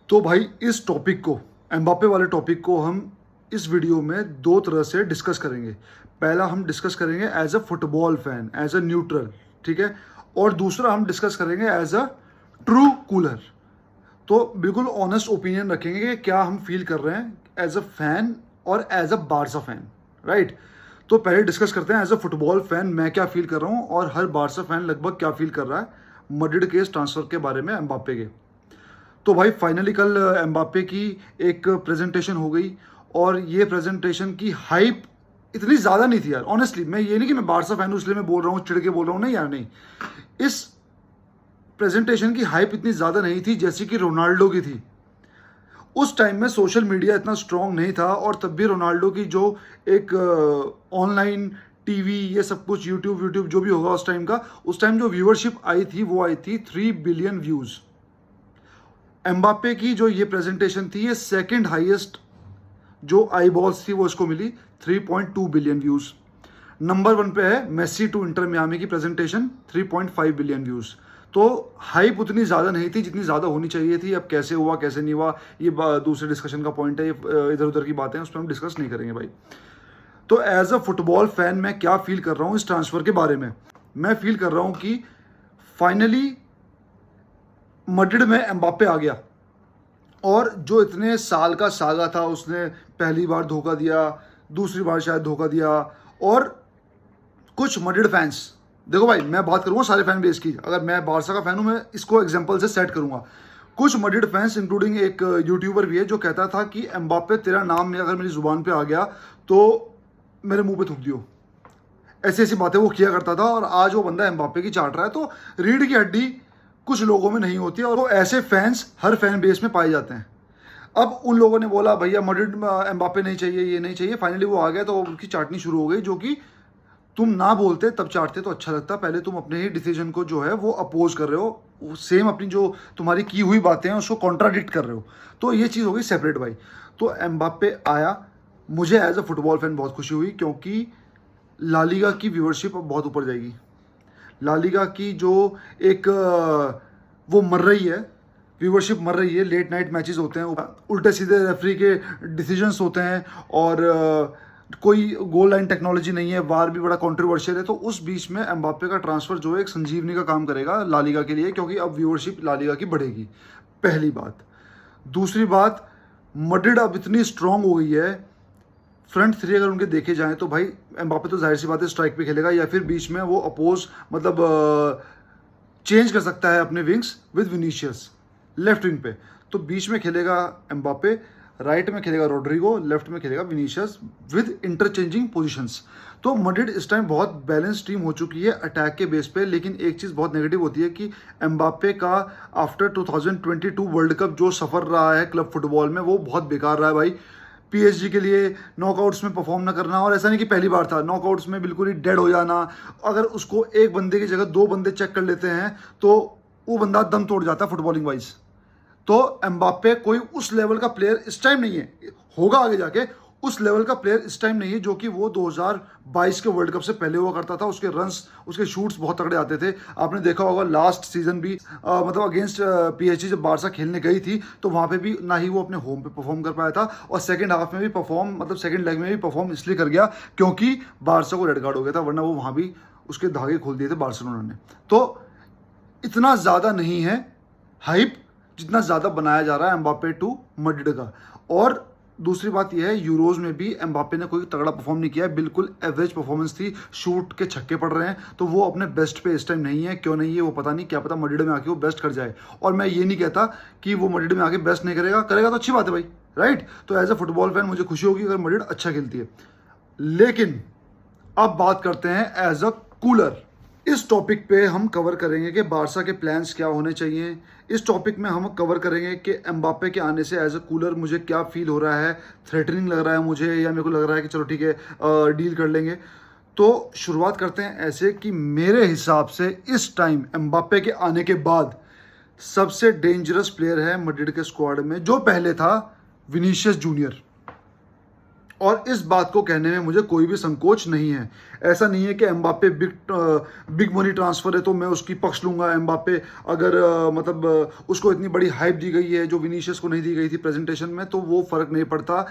तो भाई इस टॉपिक को, एम्बाप्पे वाले टॉपिक को हम इस वीडियो में दो तरह से डिस्कस करेंगे। पहला हम डिस्कस करेंगे as a football fan, as a neutral, ठीक है। और दूसरा हम डिस्कस करेंगे एज अ ट्रू कूलर। तो बिल्कुल ऑनेस्ट ओपिनियन रखेंगे कि क्या हम फील कर रहे हैं एज अ फैन और as a Barca fan, right. तो पहले डिस्कस करते हैं एज अ फुटबॉल फैन मैं क्या फील कर रहा हूँ और हर बारसा फैन लगभग क्या फील कर रहा है मैड्रिड के इस ट्रांसफर के बारे में, एम्बाप्पे के। तो भाई फाइनली कल एम्बाप्पे की एक प्रेजेंटेशन हो गई और ये प्रेजेंटेशन की हाइप इतनी ज़्यादा नहीं थी यार। ऑनेस्टली मैं ये नहीं कि मैं बारसा फैन हूँ इसलिए मैं बोल रहा हूँ, चिढ़ के बोल रहा हूँ, नहीं यार, नहीं। इस प्रेजेंटेशन की हाइप इतनी ज़्यादा नहीं थी जैसी कि रोनाल्डो की थी। उस टाइम में सोशल मीडिया इतना स्ट्रांग नहीं था और तब भी रोनाल्डो की जो एक ऑनलाइन टीवी ये सब कुछ यूट्यूब यूट्यूब जो भी होगा उस टाइम का, उस टाइम जो व्यूअरशिप आई थी वो आई थी 3 बिलियन व्यूज़। एम्बाप्पे की जो ये प्रेजेंटेशन थी ये सेकंड हाईएस्ट जो आई बॉल्स थी वो इसको मिली, 3.2 बिलियन व्यूज। नंबर वन पे है मेसी टू इंटर मियामी की प्रेजेंटेशन, 3.5 बिलियन व्यूज। तो हाइप उतनी ज़्यादा नहीं थी जितनी ज़्यादा होनी चाहिए थी। अब कैसे हुआ कैसे नहीं हुआ ये दूसरे डिस्कशन का पॉइंट है, ये इधर उधर की बातें हैं, उस पर हम डिस्कस नहीं करेंगे भाई। तो एज अ फुटबॉल फैन मैं क्या फील कर रहा हूँ इस ट्रांसफर के बारे में। मैं फील कर रहा हूँ कि फाइनली मैड्रिड में एम्बाप्पे आ गया और जो इतने साल का सागा था उसने पहली बार धोखा दिया, दूसरी बार शायद धोखा दिया। और कुछ मैड्रिड फैंस, देखो भाई मैं बात करूंगा सारे फैन बेस की, अगर मैं बारसा का फैन हूं मैं इसको एग्जांपल से सेट करूंगा। कुछ मैड्रिड फैंस इंक्लूडिंग एक यूट्यूबर भी है जो कहता था कि एम्बाप्पे तेरा नाम में अगर मेरी जुबान पे आ गया तो मेरे मुंह पे थूक दियो। ऐसी ऐसी बातें वो किया करता था और आज वो बंदा एम्बाप्पे की चाट रहा है। तो रीढ़ की हड्डी कुछ लोगों में नहीं होती है और वो ऐसे फैंस हर फैन बेस में पाए जाते हैं। अब उन लोगों ने बोला भैया मैड्रिड में एम्बाप्पे नहीं चाहिए, ये नहीं चाहिए, फाइनली वो आ गया तो उनकी चाटनी शुरू हो गई, जो कि तुम ना बोलते तब चाटते तो अच्छा लगता। पहले तुम अपने ही डिसीजन को जो है वो अपोज कर रहे हो, सेम अपनी जो तुम्हारी की हुई बातें हैं उसको कॉन्ट्राडिक्ट कर रहे हो। तो ये चीज़ हो गई सेपरेट भाई। तो एम्बाप्पे आया, मुझे एज अ फुटबॉल फैन बहुत खुशी हुई क्योंकि लालीगा की व्यूअरशिप अब बहुत ऊपर जाएगी। लालीगा की जो एक वो मर रही है, व्यूवरशिप मर रही है। लेट नाइट मैचेस होते हैं, उल्टे सीधे रेफरी के डिसीजंस होते हैं और कोई गोल लाइन टेक्नोलॉजी नहीं है, वार भी बड़ा कंट्रोवर्शियल है। तो उस बीच में एम्बाप्पे का ट्रांसफर जो है एक संजीवनी का काम करेगा लालीगा के लिए, क्योंकि अब व्यूवरशिप लालीगा की बढ़ेगी, पहली बात। दूसरी बात, मैड्रिड अब इतनी स्ट्रांग हो गई है, फ्रंट थ्री अगर उनके देखे जाएं तो भाई एम्बाप्पे तो जाहिर सी बात है स्ट्राइक पे खेलेगा या फिर बीच में वो अपोज मतलब चेंज कर सकता है अपने wings with Vinicius left wing पे। तो बीच में खेलेगा एम्बाप्पे, राइट में खेलेगा रोड्रिगो, लेफ्ट में खेलेगा विनीशियस विद इंटरचेंजिंग पोजीशंस। तो मैड्रिड इस टाइम बहुत बैलेंस टीम हो चुकी है अटैक के बेस पे। लेकिन एक चीज़ बहुत नेगेटिव होती है कि एम्बाप्पे का आफ्टर 2022 वर्ल्ड कप जो सफ़र रहा है क्लब फुटबॉल में वो बहुत बेकार रहा है भाई। पीएसजी के लिए नॉकआउट्स में परफॉर्म ना करना, और ऐसा नहीं कि पहली बार था, नॉकआउट्स में बिल्कुल ही डेड हो जाना। अगर उसको एक बंदे की जगह दो बंदे चेक कर लेते हैं तो वो बंदा दम तोड़ जाता है फुटबॉलिंग वाइज। तो एम्बाप्पे कोई उस लेवल का प्लेयर इस टाइम नहीं है, होगा आगे जाके, उस लेवल का प्लेयर इस टाइम नहीं है जो कि वो 2022 के वर्ल्ड कप से पहले हुआ करता था। उसके रन्स, उसके शूट्स बहुत तगड़े आते थे। आपने देखा होगा लास्ट सीजन भी मतलब अगेंस्ट पीएसजी जब बारसा खेलने गई थी तो वहाँ पे भी ना ही वो अपने होम पे परफॉर्म कर पाया था और सेकंड हाफ में भी परफॉर्म, मतलब सेकंड लेग में भी परफॉर्म इसलिए कर गया क्योंकि बारसा को रेड कार्ड हो गया था, वरना वो वहाँ भी उसके धागे खोल दिए थे बार्सिलोना ने। तो इतना ज़्यादा नहीं है हाइप जितना ज़्यादा बनाया जा रहा है एम्बाप्पे टू मैड्रिड का। और दूसरी बात यह है, यूरोज में भी एम्बाप्पे ने कोई तगड़ा परफॉर्म नहीं किया है, बिल्कुल एवरेज परफॉर्मेंस थी, शूट के छक्के पड़ रहे हैं। तो वो अपने बेस्ट पे इस टाइम नहीं है, क्यों नहीं है वो पता नहीं, क्या पता मैड्रिड में आके वो बेस्ट कर जाए। और मैं ये नहीं कहता कि वो मैड्रिड में आके बेस्ट नहीं करेगा, करेगा तो अच्छी बात है भाई, राइट। तो एज अ फुटबॉल फैन मुझे खुशी होगी अगर मैड्रिड अच्छा खेलती है। लेकिन अब बात करते हैं एज अ कूलर। इस टॉपिक पे हम कवर करेंगे कि बारसा के प्लान्स क्या होने चाहिए। इस टॉपिक में हम कवर करेंगे कि एम्बाप्पे के आने से एज अ कूलर मुझे क्या फील हो रहा है, थ्रेटनिंग लग रहा है मुझे या मेरे को लग रहा है कि चलो ठीक है डील कर लेंगे। तो शुरुआत करते हैं ऐसे कि मेरे हिसाब से इस टाइम एम्बाप्पे के आने के बाद सबसे डेंजरस प्लेयर है मैड्रिड के स्क्वाड में, जो पहले था विनीशियस जूनियर। और इस बात को कहने में मुझे कोई भी संकोच नहीं है। ऐसा नहीं है कि एम्बापे बिग मनी ट्रांसफर है तो मैं उसकी पक्ष लूंगा। एम्बापे अगर उसको इतनी बड़ी हाइप दी गई है जो विनीशियस को नहीं दी गई थी प्रेजेंटेशन में, तो वो फर्क नहीं पड़ता।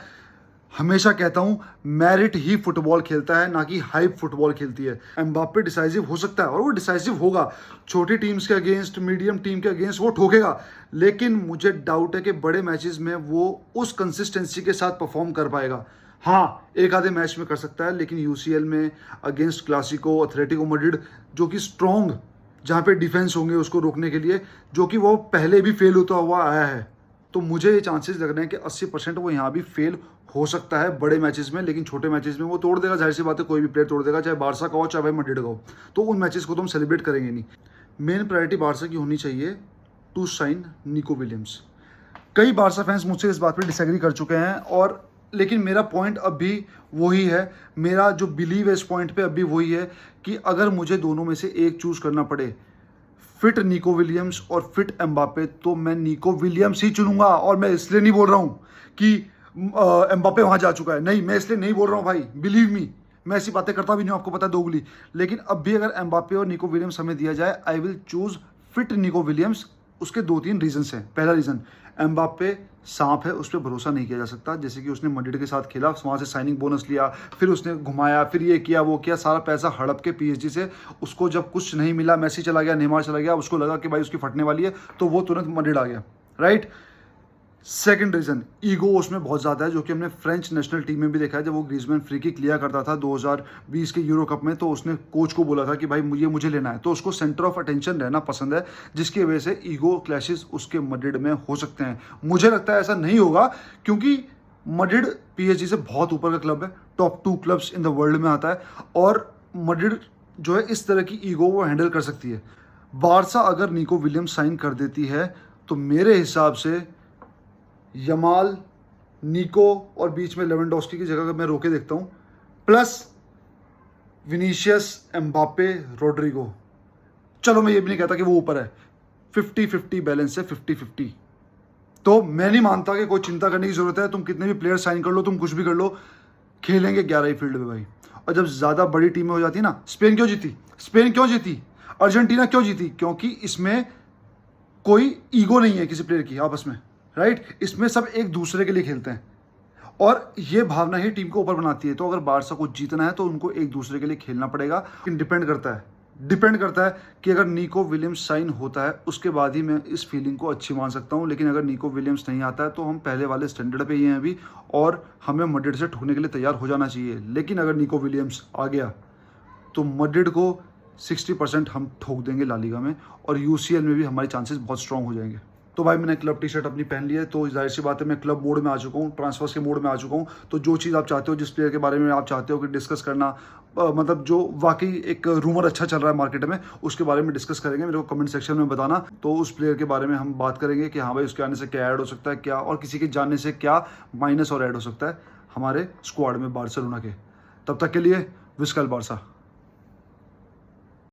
हमेशा कहता हूं मेरिट ही फुटबॉल खेलता है, ना कि हाइप फुटबॉल खेलती है। एम्बापे डिसाइसिव हो सकता है और वो डिसाइसिव होगा, छोटी टीम्स के अगेंस्ट, मीडियम टीम के अगेंस्ट वो ठोकेगा, लेकिन मुझे डाउट है कि बड़े मैचेस में वो उस कंसिस्टेंसी के साथ परफॉर्म कर पाएगा। हाँ, एक आधे मैच में कर सकता है, लेकिन यूसीएल में अगेंस्ट क्लासिको, एथलेटिको मैड्रिड, जो कि स्ट्रॉन्ग, जहाँ पे डिफेंस होंगे उसको रोकने के लिए, जो कि वो पहले भी फेल होता हुआ आया है, तो मुझे ये चांसेस लग रहे हैं कि 80% वो यहाँ भी फेल हो सकता है बड़े मैचेस में, लेकिन छोटे मैचेस में वो तोड़ देगा। जाहिर सी बात है, कोई भी प्लेयर तोड़ देगा, चाहे बारसा का हो चाहे भाई मैड्रिड का हो, तो उन मैचेस को तो हम सेलिब्रेट करेंगे नहीं। मेन प्रायोरिटी बारसा की होनी चाहिए टू साइन निको विलियम्स। कई बारसा फैंस मुझसे इस बात पर डिसएग्री कर चुके हैं, और लेकिन मेरा पॉइंट अब भी वही है, मेरा जो बिलीव है इस पॉइंट पे अब भी वही है कि अगर मुझे दोनों में से एक चूज करना पड़े, फिट निको विलियम्स और फिट एम्बापे, तो मैं निको विलियम्स ही चुनूंगा। और मैं इसलिए नहीं बोल रहा हूं कि एम्बापे वहां जा चुका है, नहीं, मैं इसलिए नहीं बोल रहा हूं भाई, बिलीव मी, मैं ऐसी बातें करता भी नहीं, आपको पता है, दोगली। लेकिन अब भी अगर एम्बापे और निको विलियम्स हमें दिया जाए, I will choose fit Nico Williams. उसके 2-3 रीजंस हैं। पहला रीजन, एम्बापे सांप है, उस पर भरोसा नहीं किया जा सकता। जैसे कि उसने मैड्रिड के साथ खेला, वहाँ से साइनिंग बोनस लिया, फिर उसने घुमाया, फिर ये किया वो किया, सारा पैसा हड़प के पीएसजी से। उसको जब कुछ नहीं मिला, मेसी चला गया, नेमार चला गया, उसको लगा कि भाई उसकी फटने वाली है, तो वो तुरंत मैड्रिड आ गया, राइट। सेकंड रीजन, ईगो उसमें बहुत ज़्यादा है, जो कि हमने फ्रेंच नेशनल टीम में भी देखा है। जब वो ग्रीजमैन फ्री किक लिया करता था 2020 के यूरो कप में, तो उसने कोच को बोला था कि भाई मुझे लेना है, तो उसको सेंटर ऑफ अटेंशन रहना पसंद है, जिसकी वजह से ईगो क्लैशेस उसके मैड्रिड में हो सकते हैं। मुझे लगता है ऐसा नहीं होगा, क्योंकि मैड्रिड पीएसजी से बहुत ऊपर का क्लब है, top 2 clubs in the world में आता है, और मैड्रिड जो है इस तरह की ईगो वो हैंडल कर सकती है। बारसा अगर निको विलियम्स साइन कर देती है, तो मेरे हिसाब से यमाल, निको और बीच में लेवेंडोस्की की जगह मैं रोके देखता हूँ, प्लस विनीशियस, एम्बापे, रोड्रिगो। चलो मैं ये भी नहीं कहता कि वो ऊपर है, 50-50 बैलेंस है, 50-50। तो मैं नहीं मानता कि कोई चिंता करने की जरूरत है। तुम कितने भी प्लेयर साइन कर लो, तुम कुछ भी कर लो, खेलेंगे 11 ही फील्ड में भाई। और जब ज़्यादा बड़ी टीमें हो जाती है ना, स्पेन क्यों जीती, अर्जेंटीना क्यों जीती? क्योंकि इसमें कोई ईगो नहीं है किसी प्लेयर की आपस में, राइट। इसमें सब एक दूसरे के लिए खेलते हैं, और ये भावना ही टीम को ऊपर बनाती है। तो अगर बारसा को जीतना है तो उनको एक दूसरे के लिए खेलना पड़ेगा। लेकिन डिपेंड करता है कि अगर निको विलियम्स साइन होता है, उसके बाद ही मैं इस फीलिंग को अच्छी मान सकता हूँ। लेकिन अगर निको विलियम्स नहीं आता है, तो हम पहले वाले स्टैंडर्ड पे ही हैं अभी, और हमें मैड्रिड से ठोकने के लिए तैयार हो जाना चाहिए। लेकिन अगर निको विलियम्स आ गया, तो मैड्रिड को 60% हम ठोक देंगे ला लीगा में, और यूसीएल में भी हमारे चांसेस बहुत स्ट्रांग हो जाएंगे। तो भाई मैंने क्लब टी शर्ट अपनी पहन ली है, तो जाहिर सी बात है मैं क्लब मोड में आ चुका हूँ, ट्रांसफर्स के मोड में आ चुका हूँ। तो जो चीज़ आप चाहते हो, जिस प्लेयर के बारे में आप चाहते हो कि डिस्कस करना, मतलब जो वाकई एक रूमर अच्छा चल रहा है मार्केट में, उसके बारे में डिस्कस करेंगे। मेरे को कमेंट सेक्शन में बताना, तो उस प्लेयर के बारे में हम बात करेंगे कि हाँ भाई उसके आने से क्या ऐड हो सकता है, क्या, और किसी के जाने से क्या माइनस और ऐड हो सकता है हमारे स्क्वाड में बार्सिलोना के। तब तक के लिए विस्कल बारसा।